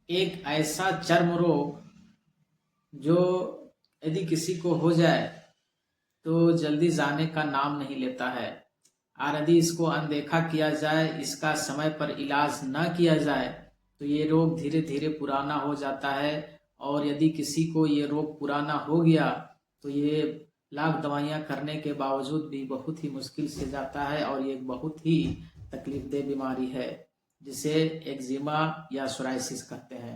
एक ऐसा चर्म रोग जो यदि किसी को हो जाए तो जल्दी जाने का नाम नहीं लेता है। और यदि इसको अनदेखा किया जाए, इसका समय पर इलाज न किया जाए तो ये रोग धीरे धीरे पुराना हो जाता है। और यदि किसी को ये रोग पुराना हो गया तो ये लाख दवाइयाँ करने के बावजूद भी बहुत ही मुश्किल से जाता है और ये एक बहुत ही तकलीफदेह बीमारी है जिसे एक्जिमा या सोराइसिस कहते हैं।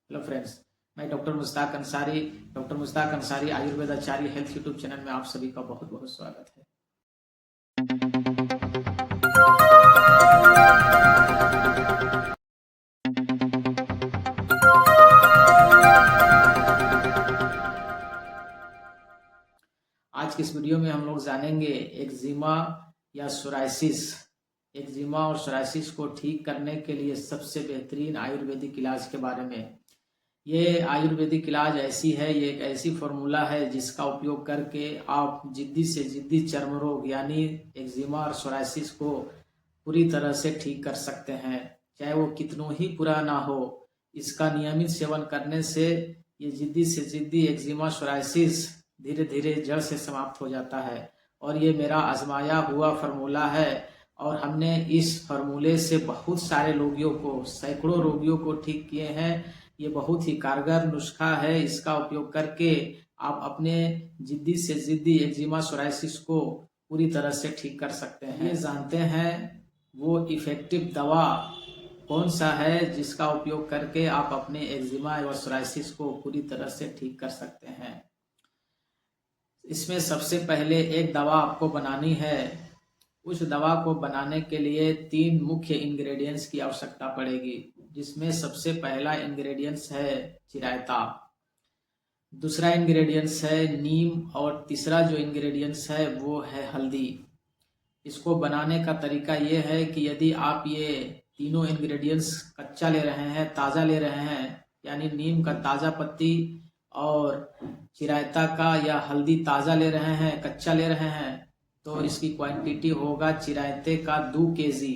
हेलो फ्रेंड्स, मैं डॉक्टर मुश्ताक अंसारी आयुर्वेद आचार्य हेल्थ यूट्यूब चैनल में आप सभी का बहुत बहुत स्वागत है। आज की इस वीडियो में हम लोग जानेंगे एक्जिमा या सोराइसिस। एक्जिमा और सोराइसिस को ठीक करने के लिए सबसे बेहतरीन आयुर्वेदिक इलाज के बारे में। ये आयुर्वेदिक इलाज ऐसी है, ये एक ऐसी फॉर्मूला है जिसका उपयोग करके आप जिद्दी से जिद्दी चर्म रोग यानी एक्जिमा और सोराइसिस को पूरी तरह से ठीक कर सकते हैं, चाहे वो कितनों ही पुराना हो। इसका नियमित सेवन करने से ये जिद्दी से जिद्दी एक्जिमा सोराइसिस धीरे धीरे जड़ से समाप्त हो जाता है। और ये मेरा आजमाया हुआ फार्मूला है और हमने इस फार्मूले से बहुत सारे रोगियों को, सैकड़ों रोगियों को ठीक किए हैं। ये बहुत ही कारगर नुस्खा है। इसका उपयोग करके आप अपने जिद्दी से जिद्दी एक्जिमा सोराइसिस को पूरी तरह से ठीक कर सकते हैं। ये जानते हैं वो इफेक्टिव दवा कौन सा है जिसका उपयोग करके आप अपने एक्जिमा या सोराइसिस को पूरी तरह से ठीक कर सकते हैं। इसमें सबसे पहले एक दवा आपको बनानी है। उस दवा को बनाने के लिए 3 मुख्य इंग्रेडिएंट्स की आवश्यकता पड़ेगी, जिसमें सबसे पहला इंग्रेडिएंट्स है चिरायता, दूसरा इंग्रेडिएंट्स है नीम और तीसरा जो इंग्रेडिएंट्स है वो है हल्दी। इसको बनाने का तरीका ये है कि यदि आप ये तीनों इंग्रेडिएंट्स कच्चा ले रहे हैं, ताज़ा ले रहे हैं, यानी नीम का ताज़ा पत्ती और चिरायता का या हल्दी ताज़ा ले रहे हैं, कच्चा ले रहे हैं, तो इसकी क्वांटिटी होगा चिरायते का 2 kg।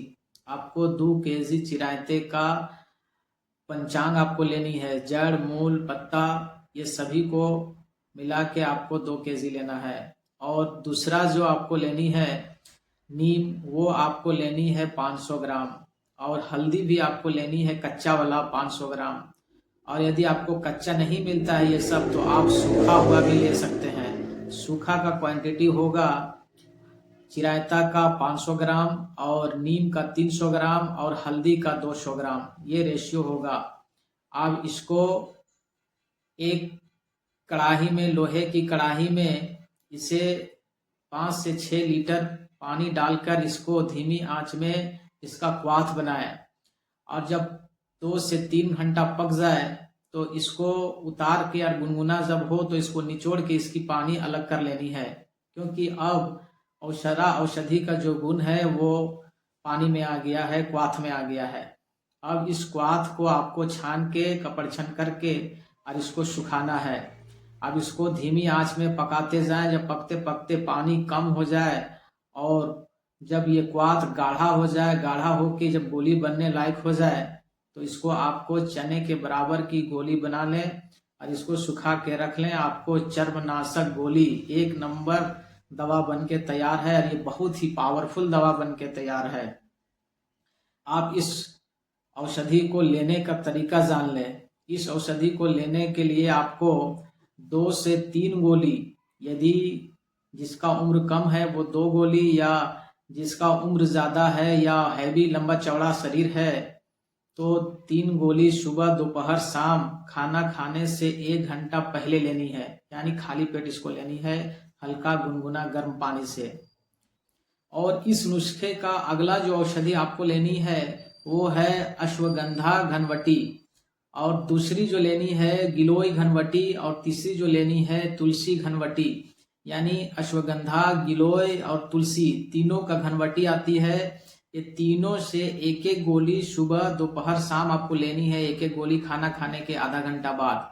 आपको 2 kg चिरायते का पंचांग आपको लेनी है। जड़, मूल, पत्ता ये सभी को मिला के आपको 2 kg लेना है। और दूसरा जो आपको लेनी है नीम, वो आपको लेनी है 500 ग्राम। और हल्दी भी आपको लेनी है कच्चा वाला 500 ग्राम। और यदि आपको कच्चा नहीं मिलता है ये सब तो आप सूखा हुआ भी ले सकते हैं। सूखा का क्वांटिटी होगा चिरायता का 500 ग्राम और नीम का 300 ग्राम और हल्दी का 200 ग्राम, ये रेशियो होगा। आप इसको एक कढ़ाई में, लोहे की कढ़ाई में इसे 5 से 6 लीटर पानी डालकर इसको धीमी आंच में इसका क्वाथ बनाएं। और जब 2 से 3 घंटा पक जाए तो इसको उतार के और गुनगुना जब हो तो इसको निचोड़ के इसकी पानी अलग कर लेनी है, क्योंकि अब औषधि का जो गुण है वो पानी में आ गया है, क्वाथ में आ गया है। अब इस क्वाथ को आपको छान के कपड़छन करके और इसको सुखाना है। अब इसको धीमी आंच में पकाते जाएं। जब पकते पकते पानी कम हो जाए और जब ये क्वाथ गाढ़ा हो जाए, गाढ़ा होके जब गोली बनने लायक हो जाए तो इसको आपको चने के बराबर की गोली बना लें और इसको सुखा के रख लें। आपको चर्मनाशक गोली 1 नंबर दवा बन के तैयार है और ये बहुत ही पावरफुल दवा बन के तैयार है। आप इस औषधि को लेने का तरीका जान लें। इस औषधि को लेने के लिए आपको 2 से 3 गोली, यदि जिसका उम्र कम है वो 2 गोली, या जिसका उम्र ज्यादा है या हैवी लंबा चौड़ा शरीर है तो 3 गोली सुबह, दोपहर, शाम खाना खाने से 1 घंटा पहले लेनी है। यानी खाली पेट इसको लेनी है, हल्का गुनगुना गर्म पानी से। और इस नुस्खे का अगला जो औषधि आपको लेनी है वो है अश्वगंधा घनवटी, और दूसरी जो लेनी है गिलोय घनवटी, और तीसरी जो लेनी है तुलसी घनवटी। यानी अश्वगंधा, गिलोय और तुलसी तीनों का घनवटी आती है। ये तीनों से एक एक गोली सुबह, दोपहर, शाम आपको लेनी है, एक एक गोली खाना खाने के आधा घंटा बाद।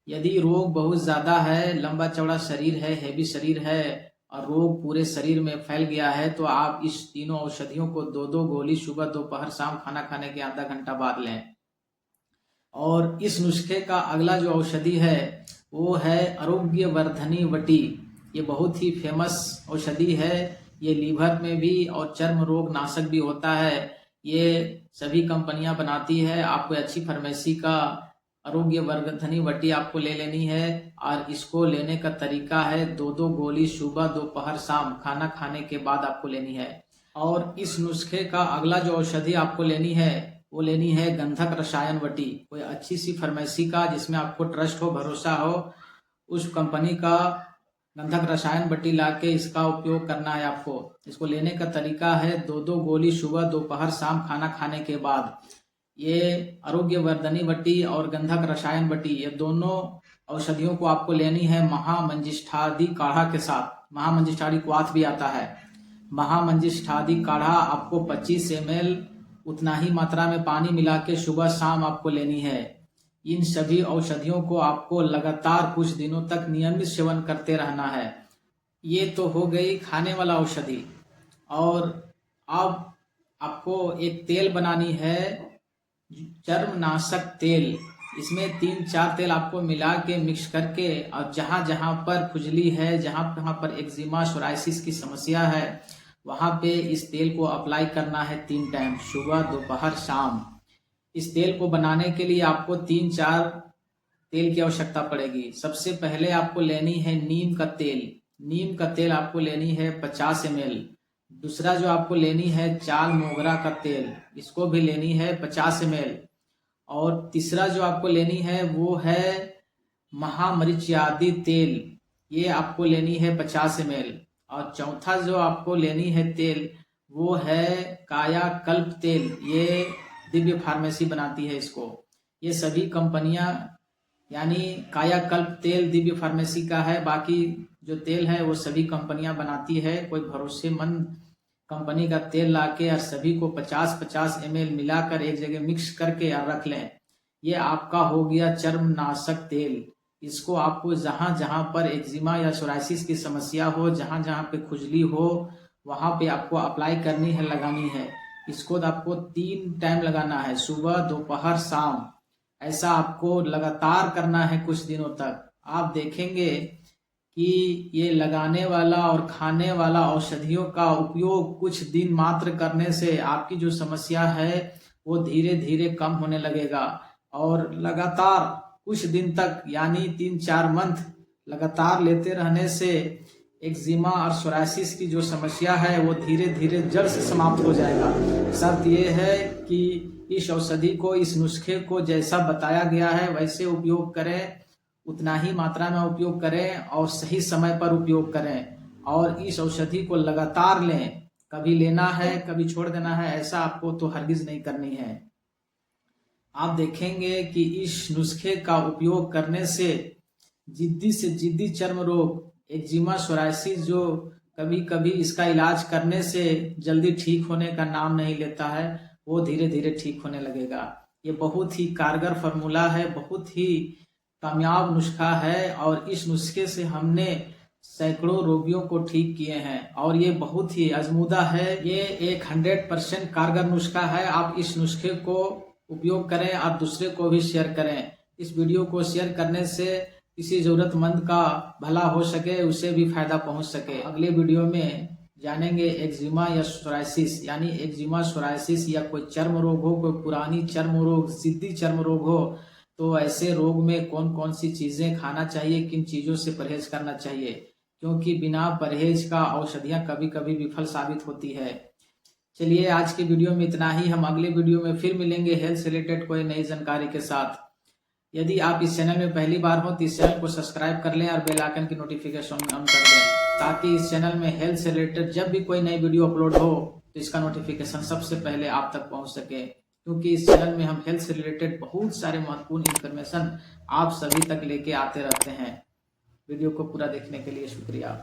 यदि रोग बहुत ज्यादा है, लंबा चौड़ा शरीर है, हैवी शरीर है और रोग पूरे शरीर में फैल गया है तो आप इस तीनों औषधियों को 2-2 गोली सुबह, दोपहर, शाम खाना खाने के आधा घंटा बाद लें। और इस नुस्खे का अगला जो औषधि है वो है आरोग्य वर्धनी वटी। ये बहुत ही फेमस औषधि है। ये लीवर में भी और चर्म रोग नाशक भी होता है। ये सभी कंपनियां बनाती है। आपको अच्छी फार्मेसी का आरोग्य वर्धनी वटी आपको ले लेनी है और इसको लेने का तरीका है 2-2 गोली सुबह दोपहर शाम खाना खाने के बाद आपको लेनी है। और इस नुस्खे का अगला जो औषधि आपको लेनी है वो लेनी है गंधक रसायन वटी। कोई अच्छी सी फार्मेसी का जिसमें आपको ट्रस्ट हो, भरोसा हो, उस कंपनी का गंधक रसायन वटी लाके इसका उपयोग करना है आपको। इसको लेने का तरीका है 2-2 गोली सुबह दोपहर शाम खाना खाने के बाद। ये आरोग्य वर्धनी वटी और गंधक रसायन वटी ये दोनों औषधियों को आपको लेनी है महामंजिष्ठादि काढ़ा के साथ। महामंजिष्ठादि क्वाथ भी आता है। महामंजिष्ठादि काढ़ा आपको 25 ml उतना ही मात्रा में पानी मिला के सुबह शाम आपको लेनी है। इन सभी औषधियों को आपको लगातार कुछ दिनों तक नियमित सेवन करते रहना है। ये तो हो गई खाने वाला औषधि। और अब आपको एक तेल बनानी है, चर्मनाशक तेल। इसमें 3-4 तेल आपको मिला के मिक्स करके और जहां जहां पर खुजली है, जहां जहां पर एक्जिमा सोराइसिस की समस्या है, वहां पे इस तेल को अप्लाई करना है 3 टाइम, सुबह दोपहर शाम। इस तेल को बनाने के लिए आपको 3-4 तेल की आवश्यकता पड़ेगी। सबसे पहले आपको लेनी है नीम का तेल। नीम का तेल आपको लेनी है 50 ml। दूसरा जो आपको लेनी है चाल मोगरा का तेल, इसको भी लेनी है 50 ml। और तीसरा जो आपको लेनी है वो है महामरीचियादि तेल, ये आपको लेनी है 50 ml। और चौथा जो आपको लेनी है तेल वो है कायाकल्प तेल। ये दिव्य फार्मेसी बनाती है इसको। ये सभी कंपनियां यानी कायाकल्प तेल दिव्य फार्मेसी का है, बाकी जो तेल है वो सभी कंपनियां बनाती है। कोई भरोसेमंद कंपनी का तेल लाके और सभी को 50-50 ml मिलाकर एक जगह मिक्स करके और रख लें। ये आपका हो गया चर्मनाशक तेल। इसको आपको जहां जहां पर एक्जिमा या सोराइसिस की समस्या हो, जहां जहां पे खुजली हो, वहां पे आपको अप्लाई करनी है, लगानी है। इसको आपको 3 टाइम लगाना है, सुबह दोपहर शाम। ऐसा आपको लगातार करना है कुछ दिनों तक। आप देखेंगे कि ये लगाने वाला और खाने वाला औषधियों का उपयोग कुछ दिन मात्र करने से आपकी जो समस्या है वो धीरे धीरे कम होने लगेगा। और लगातार कुछ दिन तक यानी 3-4 मंथ लगातार लेते रहने से एक्जिमा और सोराइसिस की जो समस्या है वो धीरे धीरे जड़ से समाप्त हो जाएगा। शर्त ये है कि इस औषधि को, इस नुस्खे को जैसा बताया गया है वैसे उपयोग करें, उतना ही मात्रा में उपयोग करें और सही समय पर उपयोग करें। और इस औषधि को लगातार लें, कभी लेना है कभी छोड़ देना है ऐसा आपको तो हरगिज नहीं करनी है। आप देखेंगे कि इस नुस्खे का उपयोग करने से जिद्दी चर्म रोग, एक्जिमा सोराइसिस जो कभी कभी इसका इलाज करने से जल्दी ठीक होने का नाम नहीं लेता है, वो धीरे धीरे ठीक होने लगेगा। ये बहुत ही कारगर फार्मूला है, बहुत ही कामयाब नुस्खा है और इस नुस्खे से हमने सैकड़ों रोगियों को ठीक किए हैं और ये बहुत ही आजमूदा है। ये एक 100% कारगर नुस्खा है। आप इस नुस्खे को उपयोग करें, आप दूसरे को भी शेयर करें। इस वीडियो को शेयर करने से किसी जरूरतमंद का भला हो सके, उसे भी फायदा पहुंच सके। अगले वीडियो में जानेंगे एक्जिमा या सोराइसिस, यानी एक्जिमा सोराइसिस या कोई चर्म रोग हो, कोई पुरानी चर्म रोग, जिद्दी चर्म रोग हो, तो ऐसे रोग में कौन कौन सी चीजें खाना चाहिए, किन चीजों से परहेज करना चाहिए, क्योंकि बिना परहेज का औषधियां कभी कभी विफल साबित होती है। चलिए आज की वीडियो में इतना ही। हम अगले वीडियो में फिर मिलेंगे हेल्थ से रिलेटेड कोई नई जानकारी के साथ। यदि आप इस चैनल में पहली बार हो तो इस चैनल को सब्सक्राइब कर लें और बेल आइकन की नोटिफिकेशन ऑन कर दें, ताकि इस चैनल में हेल्थ से रिलेटेड जब भी कोई नई वीडियो अपलोड हो तो इसका नोटिफिकेशन सबसे पहले आप तक पहुंच सके। क्योंकि इस चैनल में हम हेल्थ से रिलेटेड बहुत सारे महत्वपूर्ण इन्फॉर्मेशन आप सभी तक लेके आते रहते हैं। वीडियो को पूरा देखने के लिए शुक्रिया।